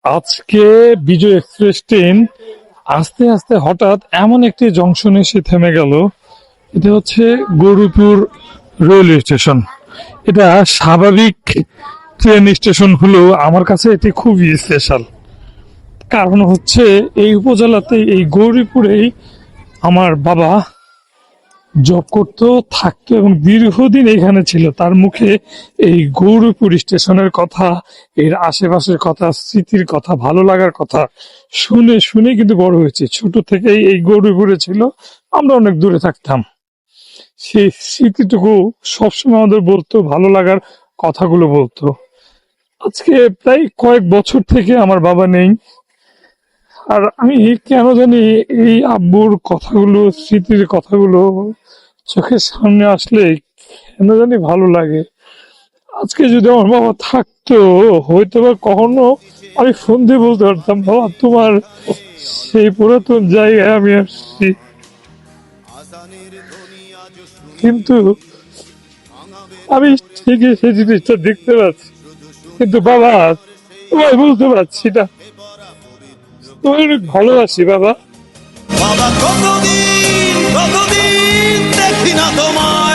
আজকে বিজয় express train আস্তে আস্তে হঠাৎ এমন একটি জংশনে এসে থেমে গেল। এটা হচ্ছে গৌরীপুর রেলওয়ে স্টেশন। এটা স্বাভাবিক ট্রেন স্টেশন হলেও আমার কাছে এটি খুবই স্পেশাল। কারণ হচ্ছে এই উপজেলাতে এই গৌরীপুরেই আমার বাবা জব করতো, থাকতো এবং দীর্ঘদিন এখানে ছিল। তার মুখে এই গৌরীপুর স্টেশনের কথা, এর আশেপাশের কথা, স্মৃতির কথা, ভালো লাগার কথা শুনে শুনে কিন্তু বড় হয়েছে। ছোট থেকেই এই গৌরীপুরে ছিল, আমরা অনেক দূরে থাকতাম। সেই স্মৃতিটুকু সবসময় আমাদের বলতো, ভালো লাগার কথাগুলো বলতো। আজকে প্রায় কয়েক বছর থেকে আমার বাবা নেই। আর আমি কেন জানি এই আব্বুর কথাগুলো, স্মৃতির কথাগুলো চোখের সামনে আসলে কেন জানি ভালো লাগে। আজকে যদি আমার বাবা থাকতো, হয়তো বা কখনো আমি ফোন দিয়ে বলতে পারতাম, বাবা তোমার সেই পুরাতন জায়গায় আমি আসছি। কিন্তু আমি ঠিকই সেই জিনিসটা দেখতে পাচ্ছি, কিন্তু বাবা তোমায় বলতে পারছি না। তোমায় অনেক ভালোবাসি বাবা। বাবা কতদিন কতদিন দেখি না তোমায়।